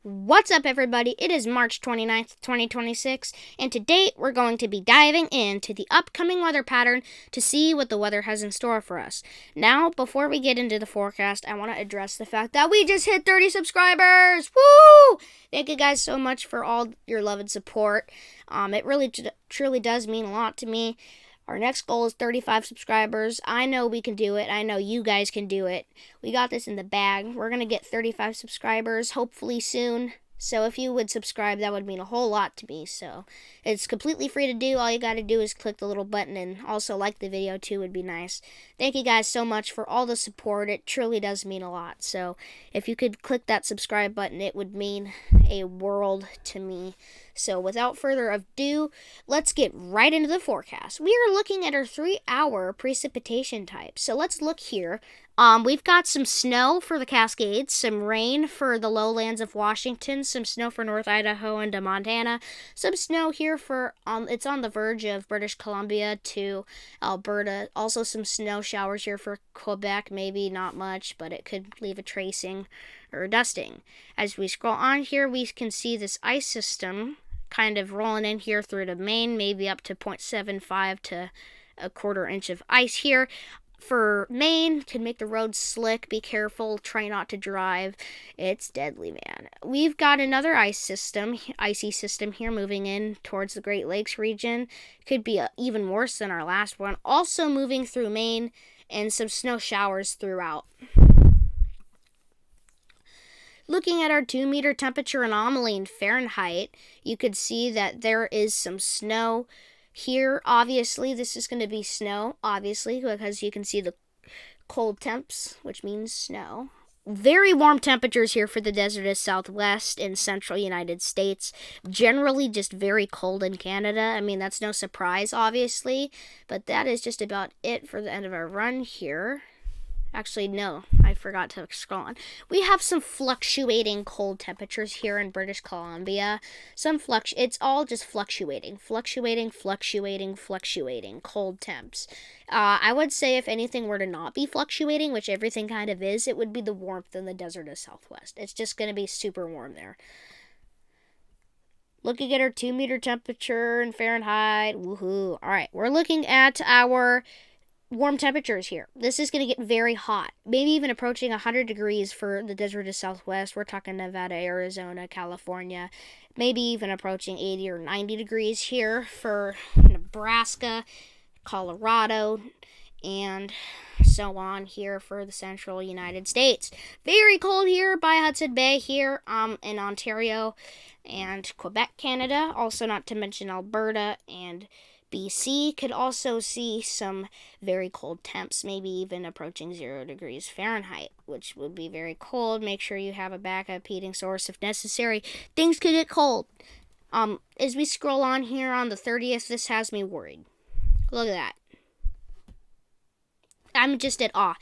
What's up, everybody? It is March 29th, 2026, and today we're going to be diving into the upcoming weather pattern to see what the weather has in store for us. Now, before we get into the forecast, I want to address the fact that we just hit 30 subscribers! Woo! Thank you guys so much for all your love and support. It really truly does mean a lot to me. Our next goal is 35 subscribers. I know we can do it. I know you guys can do it. We got this in the bag. We're going to get 35 subscribers, hopefully soon. So if you would subscribe, that would mean a whole lot to me. So it's completely free to do. All you got to do is click the little button and also like the video too would be nice. Thank you guys so much for all the support. It truly does mean a lot. So if you could click that subscribe button, it would mean a world to me. So without further ado, let's get right into the forecast. We are looking at our 3-hour precipitation type. So let's look here. We've got some snow for the Cascades, some rain for the lowlands of Washington, some snow for North Idaho and Montana, some snow here for, it's on the verge of British Columbia to Alberta. Also some snow showers here for Quebec, maybe not much, but it could leave a tracing or dusting. As we scroll on here, we can see this ice system kind of rolling in here through to Maine, maybe up to 0.75 to a quarter inch of ice here. For Maine, can make the roads slick. Be careful. Try not to drive. It's deadly, man. We've got another icy system here moving in towards the Great Lakes region. Could be even worse than our last one. Also moving through Maine and some snow showers throughout. Looking at our 2-meter temperature anomaly in Fahrenheit, you could see that there is some snow here. Obviously, this is going to be snow, obviously, because you can see the cold temps, which means snow. Very warm temperatures here for the Desertous Southwest and central United States. Generally just very cold in Canada. I mean, that's no surprise, obviously, but that is just about it for the end of our run here. Actually, no, I forgot to scroll on. We have some fluctuating cold temperatures here in British Columbia. It's all just fluctuating cold temps. I would say if anything were to not be fluctuating, which everything kind of is, it would be the warmth in the desert of Southwest. It's just going to be super warm there. Looking at our 2-meter temperature in Fahrenheit, woohoo. All right, we're looking at our warm temperatures here. This is going to get very hot, maybe even approaching 100 degrees for the desert of Southwest. We're talking Nevada, Arizona, California, maybe even approaching 80 or 90 degrees here for Nebraska, Colorado, and so on here for the central United States. Very cold here by Hudson Bay here in Ontario and Quebec, Canada. Also not to mention Alberta and BC could also see some very cold temps, maybe even approaching 0 degrees Fahrenheit, which would be very cold. Make sure you have a backup heating source if necessary. Things could get cold. As we scroll on here on the 30th, this has me worried. Look at that. I'm just at awe.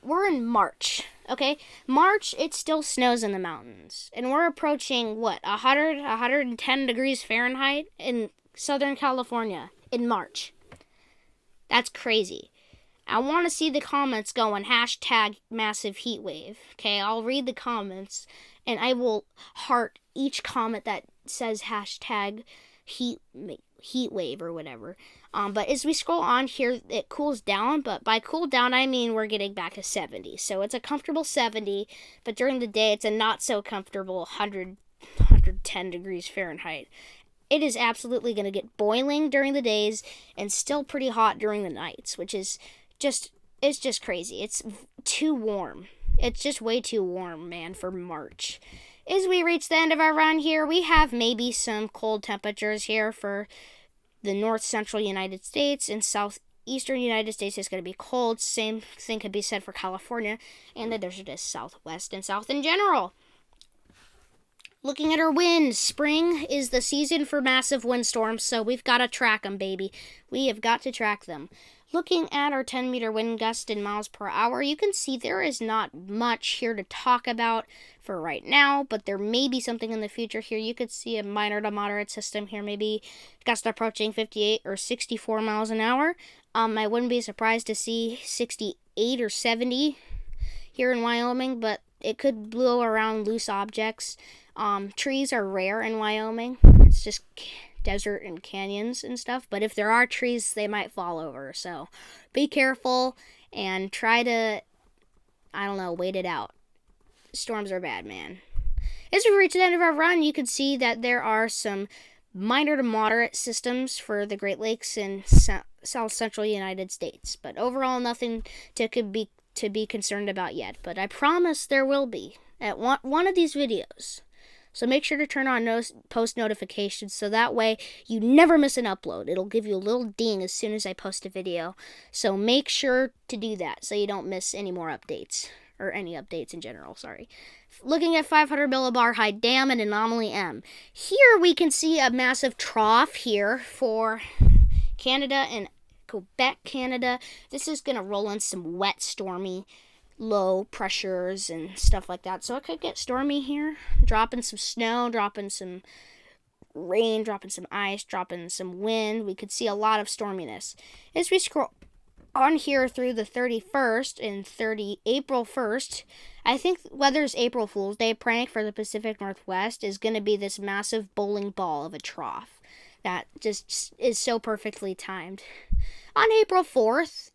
We're in March, okay? March, it still snows in the mountains. And we're approaching, 110 degrees Fahrenheit in Southern California in March. That's crazy. I want to see the comments going, #massive heat wave. Okay, I'll read the comments, and I will heart each comment that says #heat wave or whatever. But as we scroll on here, it cools down, but by cool down, I mean we're getting back to 70. So it's a comfortable 70, but during the day, it's a not so comfortable 110 degrees Fahrenheit. It is absolutely going to get boiling during the days and still pretty hot during the nights, which is it's just crazy. It's too warm. It's just way too warm, man, for March. As we reach the end of our run here, we have maybe some cold temperatures here for the north central United States and southeastern United States is going to be cold. Same thing could be said for California and the desert is Southwest and South in general. Looking at our winds, spring is the season for massive windstorms, so we've got to track them, baby. We have got to track them. Looking at our 10-meter wind gust in miles per hour, you can see there is not much here to talk about for right now, but there may be something in the future here. You could see a minor to moderate system here, maybe gust approaching 58 or 64 miles an hour. I wouldn't be surprised to see 68 or 70 here in Wyoming, but it could blow around loose objects. Trees are rare in Wyoming. It's just desert and canyons and stuff. But if there are trees, they might fall over. So be careful and try to, wait it out. Storms are bad, man. As we reach the end of our run, you can see that there are some minor to moderate systems for the Great Lakes in South Central United States. But overall, nothing to be concerned about yet. But I promise there will be at one of these videos. So make sure to turn on post notifications so that way you never miss an upload. It'll give you a little ding as soon as I post a video. So make sure to do that so you don't miss any more updates, or any updates in general, sorry. Looking at 500 millibar high dam and anomaly M. Here we can see a massive trough here for Canada and Quebec, Canada. This is going to roll in some wet, stormy low pressures and stuff like that. So it could get stormy here. Dropping some snow, dropping some rain, dropping some ice, dropping some wind. We could see a lot of storminess. As we scroll on here through the 31st and April 1st, I think weather's April Fool's Day prank for the Pacific Northwest is going to be this massive bowling ball of a trough that just is so perfectly timed. On April 4th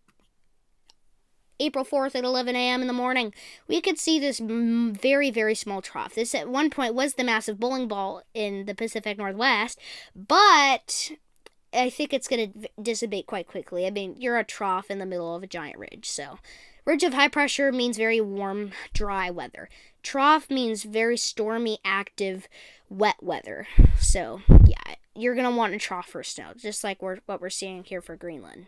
at 11 a.m. in the morning, we could see this very, very small trough. This at one point was the massive bowling ball in the Pacific Northwest, but I think it's going to dissipate quite quickly. I mean, you're a trough in the middle of a giant ridge, so ridge of high pressure means very warm, dry weather. Trough means very stormy, active, wet weather. So, yeah, you're going to want a trough for snow, just like what we're seeing here for Greenland.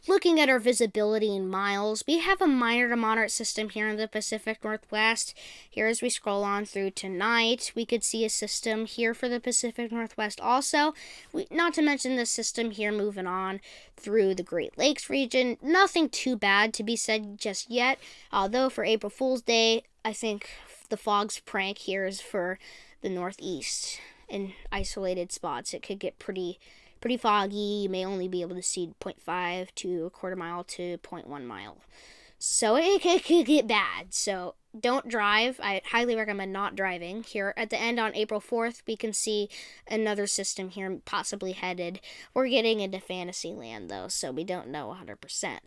Looking at our visibility in miles, we have a minor to moderate system here in the Pacific Northwest. Here as we scroll on through tonight, we could see a system here for the Pacific Northwest also. Not to mention the system here moving on through the Great Lakes region. Nothing too bad to be said just yet, although for April Fool's Day, I think the fog's prank here is for the Northeast in isolated spots. It could get pretty foggy. You may only be able to see 0.5 to a quarter mile to 0.1 mile. So it could get bad. So don't drive. I highly recommend not driving. Here at the end on April 4th, we can see another system here possibly headed. We're getting into fantasy land though, so we don't know 100%.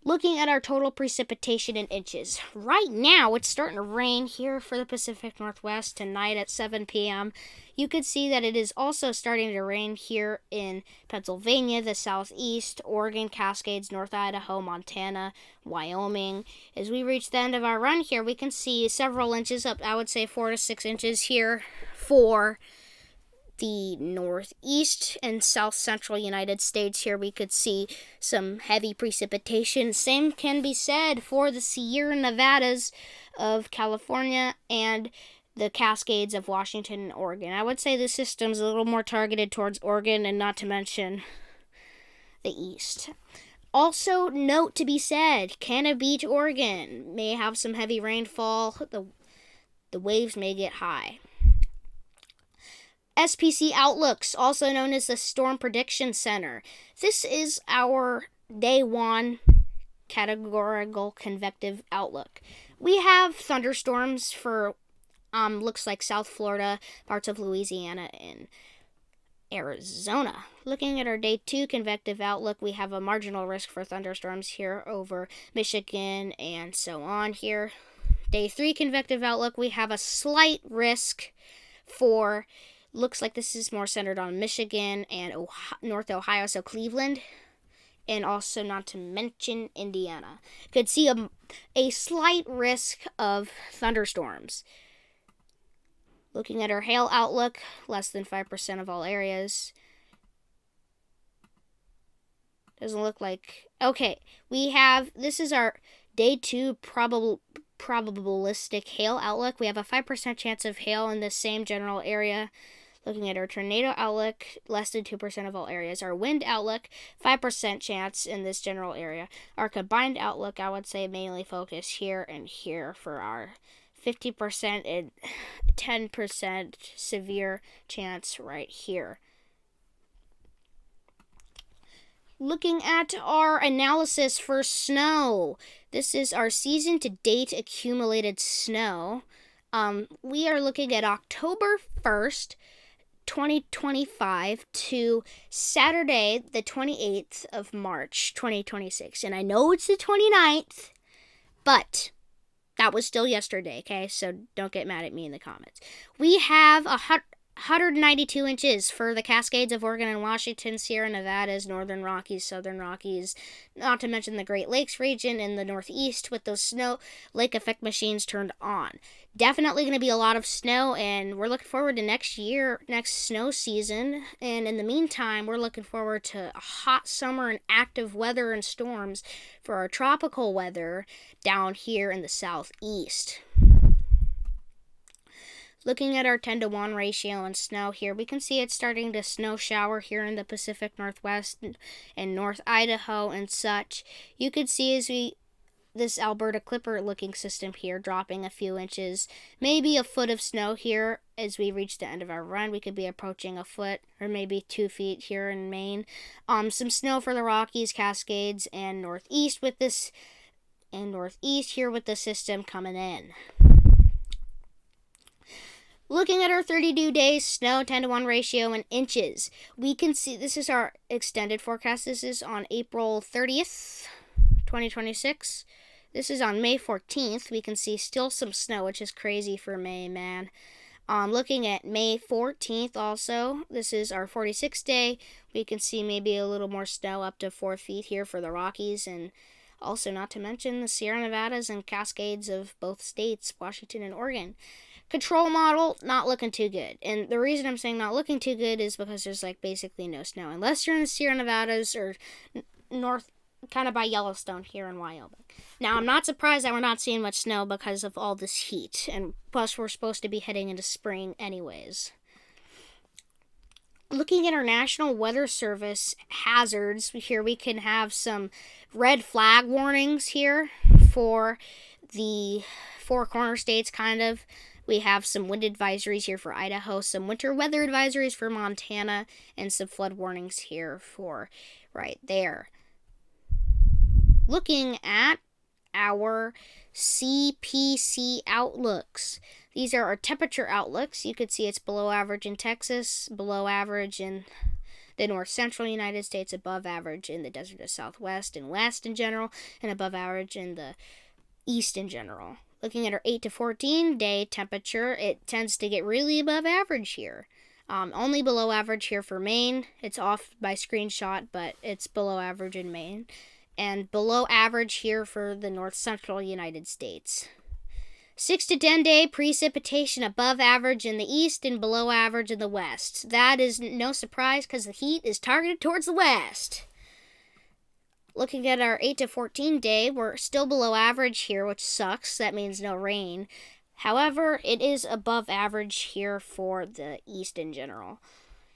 Looking at our total precipitation in inches. Right now, it's starting to rain here for the Pacific Northwest tonight at 7 p.m. You could see that it is also starting to rain here in Pennsylvania, the Southeast, Oregon, Cascades, North Idaho, Montana, Wyoming. As we reach the end of our run here, we can see several inches up, I would say 4 to 6 inches here for the Northeast and South Central United States. Here we could see some heavy precipitation. Same can be said for the Sierra Nevadas of California and the Cascades of Washington and Oregon. I would say the system's a little more targeted towards Oregon and not to mention the East. Also, note to be said, Cannon Beach, Oregon may have some heavy rainfall. The waves may get high. SPC Outlooks, also known as the Storm Prediction Center. This is our day one categorical convective outlook. We have thunderstorms for looks like South Florida, parts of Louisiana, and Arizona. Looking at our day two convective outlook, we have a marginal risk for thunderstorms here over Michigan and so on here. Day three convective outlook, we have a slight risk for, looks like this is more centered on Michigan and North Ohio, so Cleveland, and also not to mention Indiana. Could see a slight risk of thunderstorms. Looking at our hail outlook, less than 5% of all areas. Doesn't look like... Okay, this is our day two probabilistic hail outlook. We have a 5% chance of hail in the same general area. Looking at our tornado outlook, less than 2% of all areas. Our wind outlook, 5% chance in this general area. Our combined outlook, I would say mainly focus here and here for our 50% and 10% severe chance right here. Looking at our analysis for snow. This is our season to date accumulated snow. We are looking at October 1st, 2025 to Saturday, the 28th of March, 2026. And I know it's the 29th, but that was still yesterday, okay? So don't get mad at me in the comments. We have 192 inches for the Cascades of Oregon and Washington, Sierra Nevadas, Northern Rockies, Southern Rockies, not to mention the Great Lakes region in the Northeast with those snow lake effect machines turned on. Definitely going to be a lot of snow, and we're looking forward to next snow season. And in the meantime, we're looking forward to a hot summer and active weather and storms for our tropical weather down here in the Southeast. Looking at our 10-to-1 ratio and snow here, we can see it's starting to snow shower here in the Pacific Northwest and North Idaho and such. You could see as this Alberta Clipper looking system here dropping a few inches, maybe a foot of snow here as we reach the end of our run. We could be approaching a foot or maybe 2 feet here in Maine. Some snow for the Rockies, Cascades, and Northeast with this, and Northeast here with the system coming in. Looking at our 32 days snow 10-to-1 ratio in inches, we can see this is our extended forecast. This is on April 30th, 2026. This is on May 14th. We can see still some snow, which is crazy for May, man. Looking at May 14th also, this is our 46th day. We can see maybe a little more snow, up to 4 feet here for the Rockies, and also not to mention the Sierra Nevadas and Cascades of both states, Washington and Oregon. Control model, not looking too good. And the reason I'm saying not looking too good is because there's basically no snow. Unless you're in the Sierra Nevadas or north, kind of by Yellowstone here in Wyoming. Now, I'm not surprised that we're not seeing much snow because of all this heat. And plus, we're supposed to be heading into spring anyways. Looking at our National Weather Service hazards, here we can have some red flag warnings here for the Four Corner states, kind of. We have some wind advisories here for Idaho, some winter weather advisories for Montana, and some flood warnings here for right there. Looking at our CPC outlooks. These are our temperature outlooks. You could see it's below average in Texas, below average in the north central United States, above average in the desert of Southwest and West in general, and above average in the East in general. Looking at our 8 to 14 day temperature, it tends to get really above average here. Only below average here for Maine. It's off by screenshot, but it's below average in Maine. And below average here for the north central United States. 6 to 10 day precipitation above average in the east and below average in the west. That is no surprise because the heat is targeted towards the west. Looking at our 8 to 14 day, we're still below average here, which sucks. That means no rain. However, it is above average here for the east in general.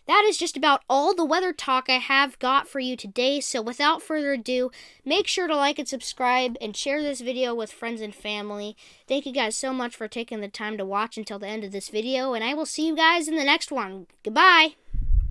That is just about all the weather talk I have got for you today, so without further ado, make sure to like and subscribe and share this video with friends and family. Thank you guys so much for taking the time to watch until the end of this video, and I will see you guys in the next one. Goodbye!